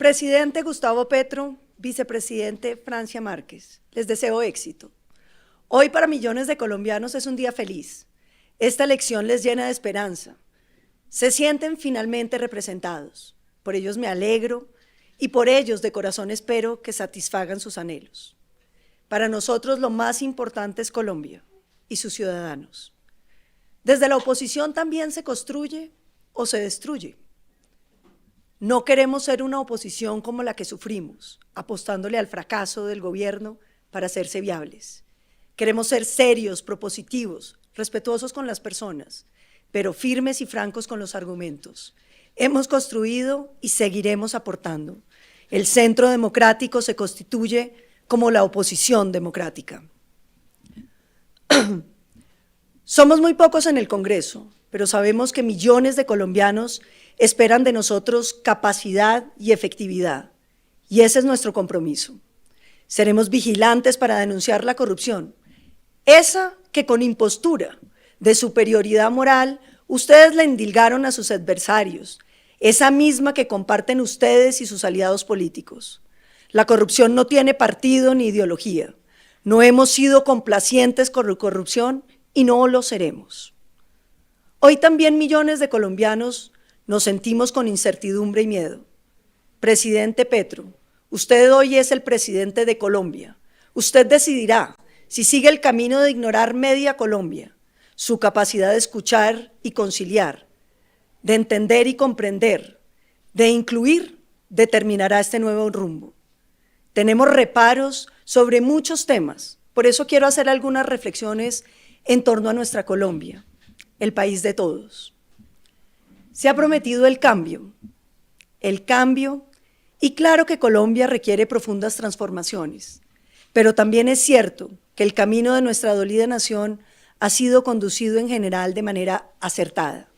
Presidente Gustavo Petro, vicepresidente Francia Márquez, les deseo éxito. Hoy para millones de colombianos es un día feliz. Esta elección les llena de esperanza. Se sienten finalmente representados. Por ellos me alegro y por ellos de corazón espero que satisfagan sus anhelos. Para nosotros lo más importante es Colombia y sus ciudadanos. Desde la oposición también se construye o se destruye. No queremos ser una oposición como la que sufrimos, apostándole al fracaso del gobierno para hacerse viables. Queremos ser serios, propositivos, respetuosos con las personas, pero firmes y francos con los argumentos. Hemos construido y seguiremos aportando. El centro democrático se constituye como la oposición democrática. Somos muy pocos en el Congreso, pero sabemos que millones de colombianos esperan de nosotros capacidad y efectividad, y ese es nuestro compromiso. Seremos vigilantes para denunciar la corrupción, esa que con impostura de superioridad moral ustedes le endilgaron a sus adversarios, esa misma que comparten ustedes y sus aliados políticos. La corrupción no tiene partido ni ideología. No hemos sido complacientes con la corrupción y no lo seremos. Hoy también millones de colombianos nos sentimos con incertidumbre y miedo. Presidente Petro, usted hoy es el presidente de Colombia. Usted decidirá si sigue el camino de ignorar media Colombia, su capacidad de escuchar y conciliar, de entender y comprender, de incluir, determinará este nuevo rumbo. Tenemos reparos sobre muchos temas, por eso quiero hacer algunas reflexiones en torno a nuestra Colombia, el país de todos. Se ha prometido el cambio, y claro que Colombia requiere profundas transformaciones, pero también es cierto que el camino de nuestra dolida nación ha sido conducido en general de manera acertada.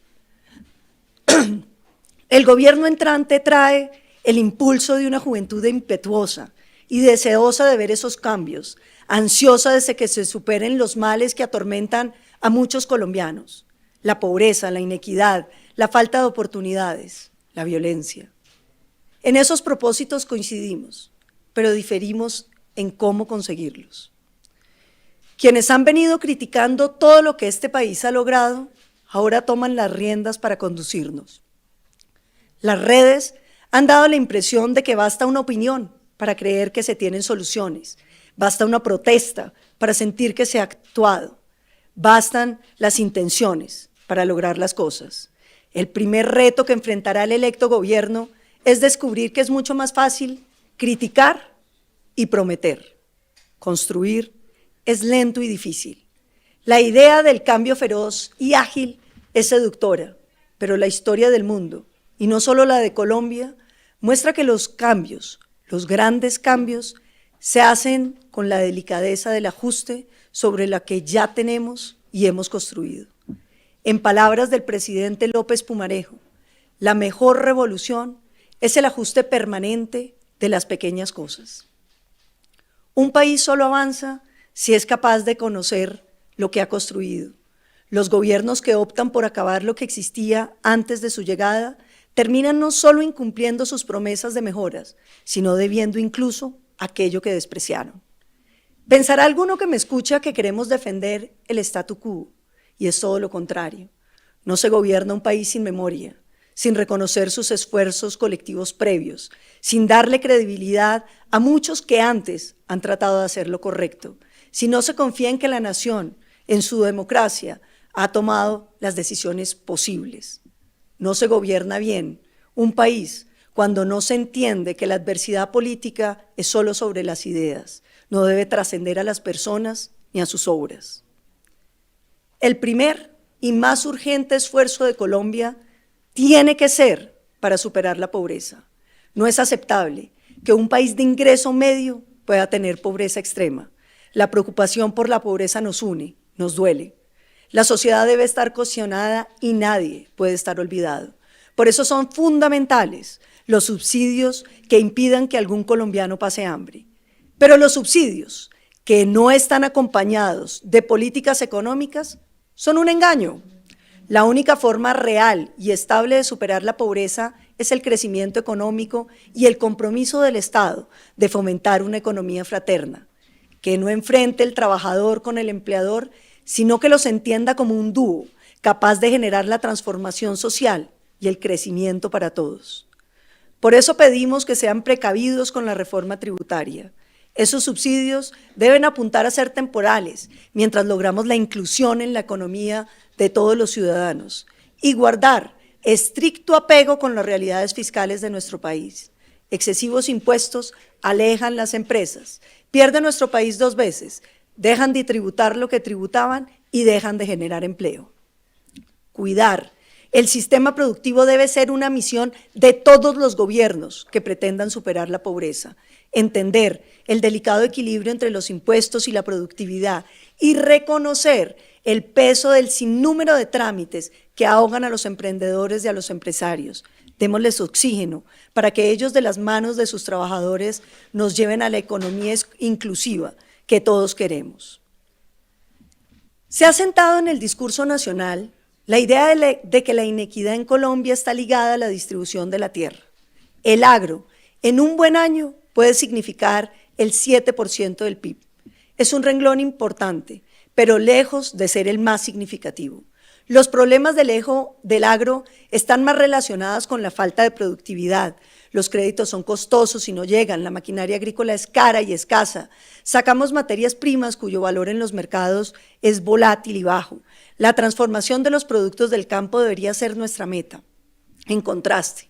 El gobierno entrante trae el impulso de una juventud impetuosa y deseosa de ver esos cambios, ansiosa de que se superen los males que atormentan a muchos colombianos, la pobreza, la inequidad, la falta de oportunidades, la violencia. En esos propósitos coincidimos, pero diferimos en cómo conseguirlos. Quienes han venido criticando todo lo que este país ha logrado, ahora toman las riendas para conducirnos. Las redes han dado la impresión de que basta una opinión para creer que se tienen soluciones, basta una protesta para sentir que se ha actuado, bastan las intenciones para lograr las cosas. El primer reto que enfrentará el electo gobierno es descubrir que es mucho más fácil criticar y prometer. Construir es lento y difícil. La idea del cambio feroz y ágil es seductora, pero la historia del mundo, y no solo la de Colombia, muestra que los cambios, los grandes cambios, se hacen con la delicadeza del ajuste sobre la que ya tenemos y hemos construido. En palabras del presidente López Pumarejo, la mejor revolución es el ajuste permanente de las pequeñas cosas. Un país solo avanza si es capaz de conocer lo que ha construido. Los gobiernos que optan por acabar lo que existía antes de su llegada terminan no solo incumpliendo sus promesas de mejoras, sino debiendo incluso aquello que despreciaron. Pensará alguno que me escucha que queremos defender el statu quo, y es todo lo contrario. No se gobierna un país sin memoria, sin reconocer sus esfuerzos colectivos previos, sin darle credibilidad a muchos que antes han tratado de hacer lo correcto, si no se confía en que la nación, en su democracia, ha tomado las decisiones posibles. No se gobierna bien un país cuando no se entiende que la adversidad política es solo sobre las ideas, no debe trascender a las personas ni a sus obras. El primer y más urgente esfuerzo de Colombia tiene que ser para superar la pobreza. No es aceptable que un país de ingreso medio pueda tener pobreza extrema. La preocupación por la pobreza nos une, nos duele. La sociedad debe estar cohesionada y nadie puede estar olvidado. Por eso son fundamentales los subsidios que impidan que algún colombiano pase hambre. Pero los subsidios que no están acompañados de políticas económicas son un engaño. La única forma real y estable de superar la pobreza es el crecimiento económico y el compromiso del Estado de fomentar una economía fraterna, que no enfrente el trabajador con el empleador, sino que los entienda como un dúo capaz de generar la transformación social y el crecimiento para todos. Por eso pedimos que sean precavidos con la reforma tributaria. Esos subsidios deben apuntar a ser temporales, mientras logramos la inclusión en la economía de todos los ciudadanos y guardar estricto apego con las realidades fiscales de nuestro país. Excesivos impuestos alejan las empresas, pierden nuestro país 2 veces, dejan de tributar lo que tributaban y dejan de generar empleo. Cuidar el sistema productivo debe ser una misión de todos los gobiernos que pretendan superar la pobreza. Entender el delicado equilibrio entre los impuestos y la productividad y reconocer el peso del sinnúmero de trámites que ahogan a los emprendedores y a los empresarios. Démosles oxígeno para que ellos de las manos de sus trabajadores nos lleven a la economía inclusiva que todos queremos. Se ha sentado en el discurso nacional la idea de que la inequidad en Colombia está ligada a la distribución de la tierra. El agro, en un buen año, puede significar el 7% del PIB. Es un renglón importante, pero lejos de ser el más significativo. Los problemas del agro están más relacionados con la falta de productividad. Los créditos son costosos y no llegan, la maquinaria agrícola es cara y escasa. Sacamos materias primas cuyo valor en los mercados es volátil y bajo. La transformación de los productos del campo debería ser nuestra meta. En contraste,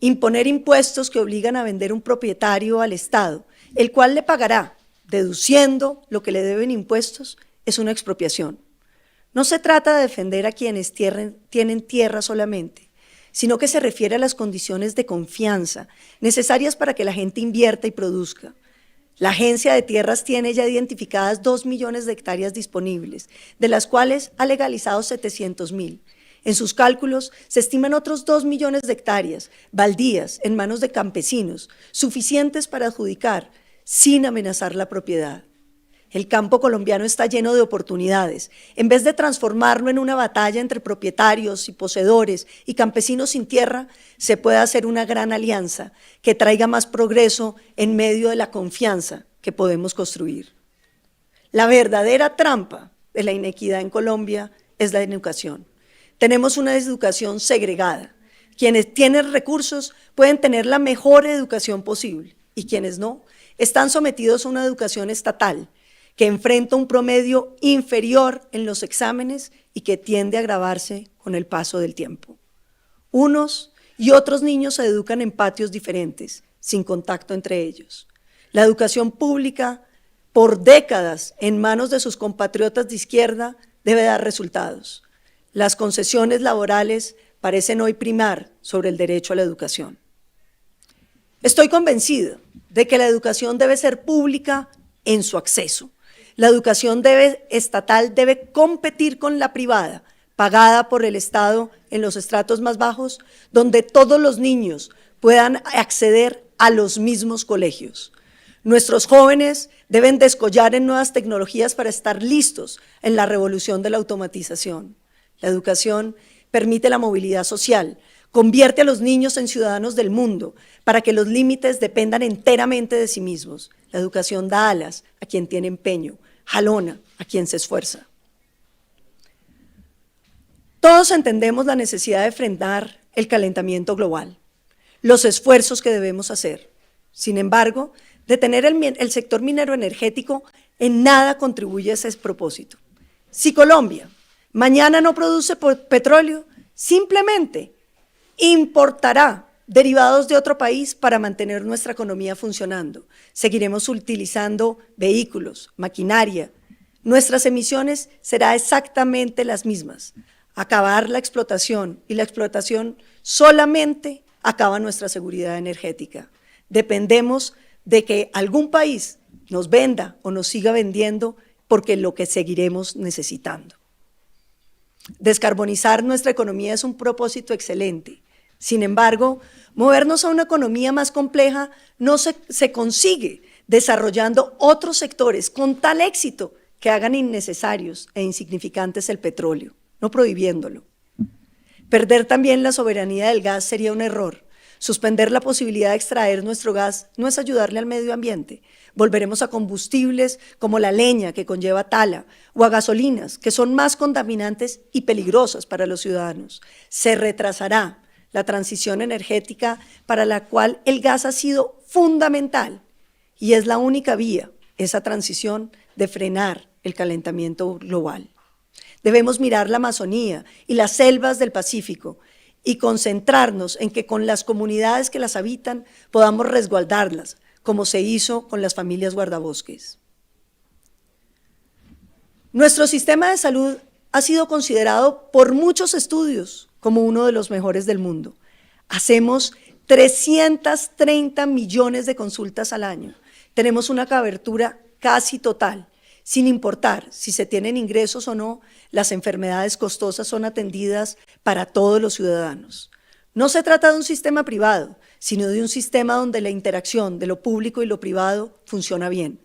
imponer impuestos que obligan a vender un propietario al Estado, el cual le pagará, deduciendo lo que le deben impuestos, es una expropiación. No se trata de defender a quienes tienen tierra solamente, sino que se refiere a las condiciones de confianza necesarias para que la gente invierta y produzca. La Agencia de Tierras tiene ya identificadas 2 millones de hectáreas disponibles, de las cuales ha legalizado 700.000. En sus cálculos se estiman otros 2 millones de hectáreas, baldías, en manos de campesinos, suficientes para adjudicar sin amenazar la propiedad. El campo colombiano está lleno de oportunidades. En vez de transformarlo en una batalla entre propietarios y poseedores y campesinos sin tierra, se puede hacer una gran alianza que traiga más progreso en medio de la confianza que podemos construir. La verdadera trampa de la inequidad en Colombia es la educación. Tenemos una educación segregada. Quienes tienen recursos pueden tener la mejor educación posible y quienes no, están sometidos a una educación estatal que enfrenta un promedio inferior en los exámenes y que tiende a agravarse con el paso del tiempo. Unos y otros niños se educan en patios diferentes, sin contacto entre ellos. La educación pública, por décadas en manos de sus compatriotas de izquierda, debe dar resultados. Las concesiones laborales parecen hoy primar sobre el derecho a la educación. Estoy convencido de que la educación debe ser pública en su acceso. La educación estatal debe competir con la privada, pagada por el Estado en los estratos más bajos, donde todos los niños puedan acceder a los mismos colegios. Nuestros jóvenes deben descollar en nuevas tecnologías para estar listos en la revolución de la automatización. La educación permite la movilidad social, convierte a los niños en ciudadanos del mundo para que los límites dependan enteramente de sí mismos. La educación da alas a quien tiene empeño, jalona a quien se esfuerza. Todos entendemos la necesidad de frenar el calentamiento global, los esfuerzos que debemos hacer. Sin embargo, detener el sector minero energético en nada contribuye a ese propósito. Si Colombia mañana no produce petróleo, simplemente importará derivados de otro país para mantener nuestra economía funcionando. Seguiremos utilizando vehículos, maquinaria. Nuestras emisiones serán exactamente las mismas. Acabar la explotación, y la explotación solamente acaba nuestra seguridad energética. Dependemos de que algún país nos venda o nos siga vendiendo porque lo que seguiremos necesitando. Descarbonizar nuestra economía es un propósito excelente. Sin embargo, movernos a una economía más compleja no se consigue desarrollando otros sectores con tal éxito que hagan innecesarios e insignificantes el petróleo, no prohibiéndolo. Perder también la soberanía del gas sería un error. Suspender la posibilidad de extraer nuestro gas no es ayudarle al medio ambiente. Volveremos a combustibles como la leña, que conlleva tala, o a gasolinas, que son más contaminantes y peligrosas para los ciudadanos. Se retrasará la transición energética para la cual el gas ha sido fundamental y es la única vía, esa transición, de frenar el calentamiento global. Debemos mirar la Amazonía y las selvas del Pacífico y concentrarnos en que con las comunidades que las habitan podamos resguardarlas, como se hizo con las familias guardabosques. Nuestro sistema de salud ha sido considerado por muchos estudios como uno de los mejores del mundo. Hacemos 330 millones de consultas al año. Tenemos una cobertura casi total. Sin importar si se tienen ingresos o no, las enfermedades costosas son atendidas para todos los ciudadanos. No se trata de un sistema privado, sino de un sistema donde la interacción de lo público y lo privado funciona bien.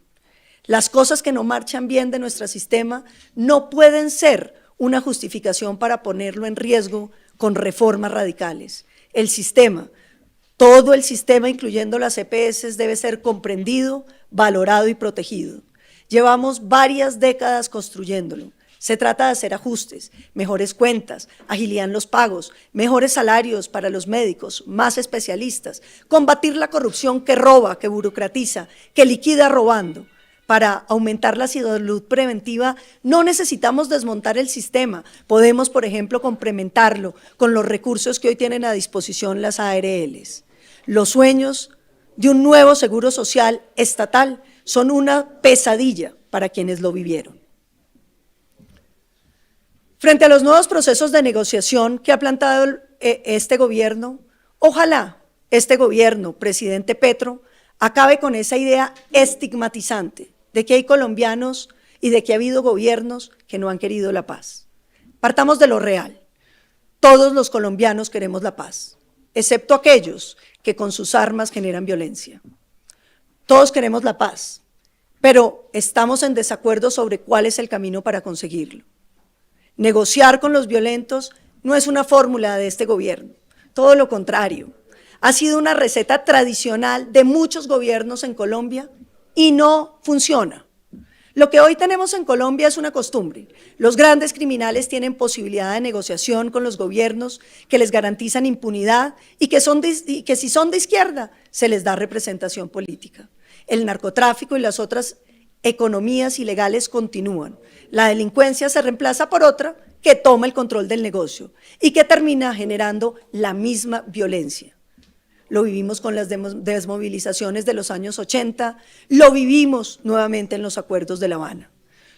Las cosas que no marchan bien de nuestro sistema no pueden ser una justificación para ponerlo en riesgo con reformas radicales. El sistema, todo el sistema, incluyendo las EPS, debe ser comprendido, valorado y protegido. Llevamos varias décadas construyéndolo. Se trata de hacer ajustes, mejores cuentas, agilidad en los pagos, mejores salarios para los médicos, más especialistas, combatir la corrupción que roba, que burocratiza, que liquida robando. Para aumentar la salud preventiva no necesitamos desmontar el sistema, podemos, por ejemplo, complementarlo con los recursos que hoy tienen a disposición las ARLs. Los sueños de un nuevo seguro social estatal son una pesadilla para quienes lo vivieron. Frente a los nuevos procesos de negociación que ha planteado este gobierno, ojalá este gobierno, presidente Petro, acabe con esa idea estigmatizante de que hay colombianos y de que ha habido gobiernos que no han querido la paz. Partamos de lo real. Todos los colombianos queremos la paz, excepto aquellos que con sus armas generan violencia. Todos queremos la paz, pero estamos en desacuerdo sobre cuál es el camino para conseguirlo. Negociar con los violentos no es una fórmula de este gobierno, todo lo contrario. Ha sido una receta tradicional de muchos gobiernos en Colombia y no funciona. Lo que hoy tenemos en Colombia es una costumbre. Los grandes criminales tienen posibilidad de negociación con los gobiernos que les garantizan impunidad y que si son de izquierda se les da representación política. El narcotráfico y las otras economías ilegales continúan. La delincuencia se reemplaza por otra que toma el control del negocio y que termina generando la misma violencia. Lo vivimos con las desmovilizaciones de los años 80, lo vivimos nuevamente en los acuerdos de La Habana.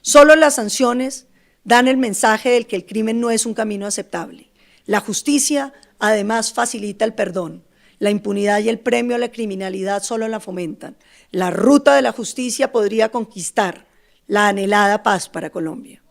Solo las sanciones dan el mensaje del que el crimen no es un camino aceptable. La justicia, además, facilita el perdón. La impunidad y el premio a la criminalidad solo la fomentan. La ruta de la justicia podría conquistar la anhelada paz para Colombia.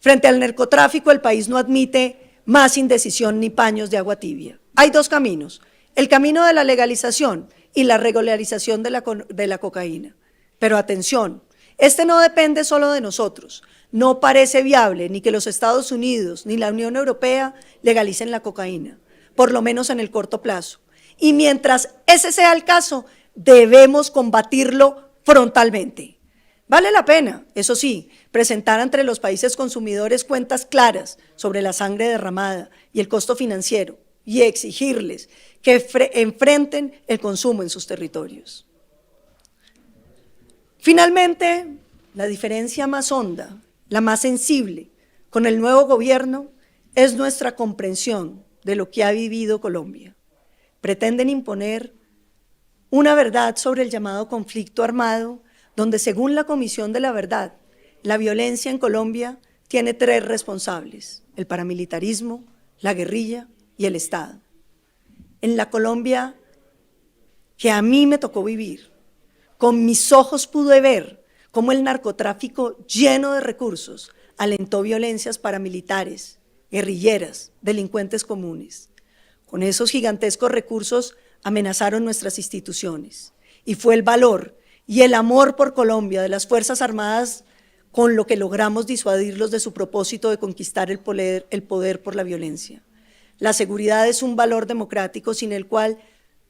Frente al narcotráfico, el país no admite más indecisión ni paños de agua tibia. Hay dos caminos: el camino de la legalización y la regularización de la cocaína. Pero atención, este no depende solo de nosotros. No parece viable ni que los Estados Unidos ni la Unión Europea legalicen la cocaína, por lo menos en el corto plazo. Y mientras ese sea el caso, debemos combatirlo frontalmente. Vale la pena, eso sí, presentar ante los países consumidores cuentas claras sobre la sangre derramada y el costo financiero y exigirles que enfrenten el consumo en sus territorios. Finalmente, la diferencia más honda, la más sensible con el nuevo gobierno es nuestra comprensión de lo que ha vivido Colombia. Pretenden imponer una verdad sobre el llamado conflicto armado, donde según la Comisión de la Verdad, la violencia en Colombia tiene tres responsables: el paramilitarismo, la guerrilla y el Estado. En la Colombia que a mí me tocó vivir, con mis ojos pude ver cómo el narcotráfico lleno de recursos alentó violencias paramilitares, guerrilleras, delincuentes comunes. Con esos gigantescos recursos amenazaron nuestras instituciones y fue el valor y el amor por Colombia de las Fuerzas Armadas con lo que logramos disuadirlos de su propósito de conquistar el poder por la violencia. La seguridad es un valor democrático sin el cual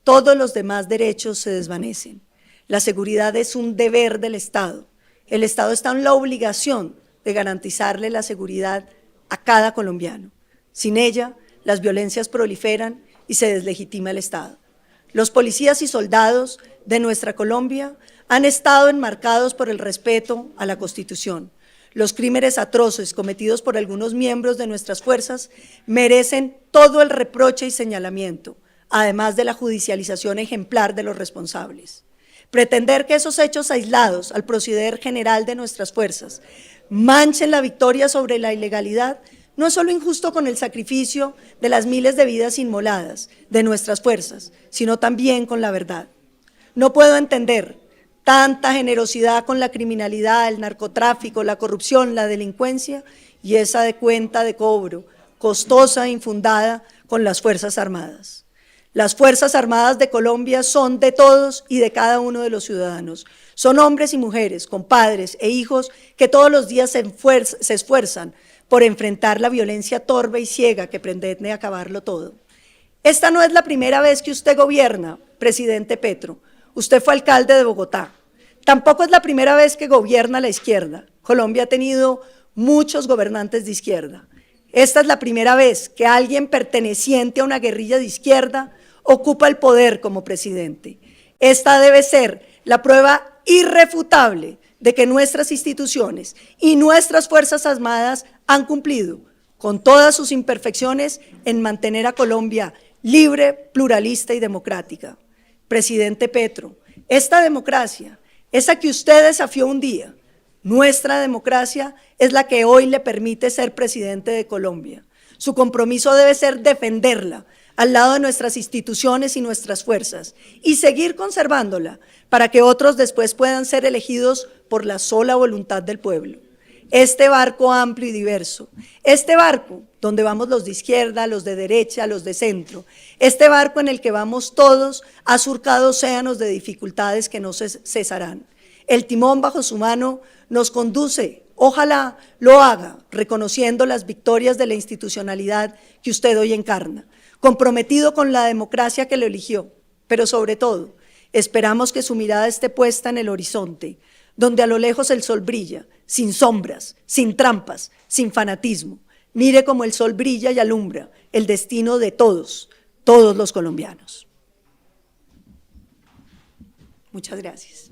todos los demás derechos se desvanecen. La seguridad es un deber del Estado. El Estado está en la obligación de garantizarle la seguridad a cada colombiano. Sin ella, las violencias proliferan y se deslegitima el Estado. Los policías y soldados de nuestra Colombia han estado enmarcados por el respeto a la Constitución. Los crímenes atroces cometidos por algunos miembros de nuestras fuerzas merecen todo el reproche y señalamiento, además de la judicialización ejemplar de los responsables. Pretender que esos hechos aislados al proceder general de nuestras fuerzas manchen la victoria sobre la ilegalidad no es solo injusto con el sacrificio de las miles de vidas inmoladas de nuestras fuerzas, sino también con la verdad. No puedo entender tanta generosidad con la criminalidad, el narcotráfico, la corrupción, la delincuencia y esa de cuenta de cobro costosa e infundada con las Fuerzas Armadas. Las Fuerzas Armadas de Colombia son de todos y de cada uno de los ciudadanos. Son hombres y mujeres con padres e hijos que todos los días se esfuerzan por enfrentar la violencia torpe y ciega que pretende acabarlo todo. Esta no es la primera vez que usted gobierna, presidente Petro. Usted fue alcalde de Bogotá. Tampoco es la primera vez que gobierna la izquierda. Colombia ha tenido muchos gobernantes de izquierda. Esta es la primera vez que alguien perteneciente a una guerrilla de izquierda ocupa el poder como presidente. Esta debe ser la prueba irrefutable de que nuestras instituciones y nuestras Fuerzas Armadas han cumplido con todas sus imperfecciones en mantener a Colombia libre, pluralista y democrática. Presidente Petro, esta democracia, esa que usted desafió un día, nuestra democracia es la que hoy le permite ser presidente de Colombia. Su compromiso debe ser defenderla al lado de nuestras instituciones y nuestras fuerzas y seguir conservándola para que otros después puedan ser elegidos por la sola voluntad del pueblo. Este barco amplio y diverso, este barco donde vamos los de izquierda, los de derecha, los de centro, este barco en el que vamos todos ha surcado océanos de dificultades que no cesarán. El timón bajo su mano nos conduce, ojalá lo haga, reconociendo las victorias de la institucionalidad que usted hoy encarna, comprometido con la democracia que lo eligió, pero sobre todo, esperamos que su mirada esté puesta en el horizonte, donde a lo lejos el sol brilla, sin sombras, sin trampas, sin fanatismo. Mire cómo el sol brilla y alumbra el destino de todos, todos los colombianos. Muchas gracias.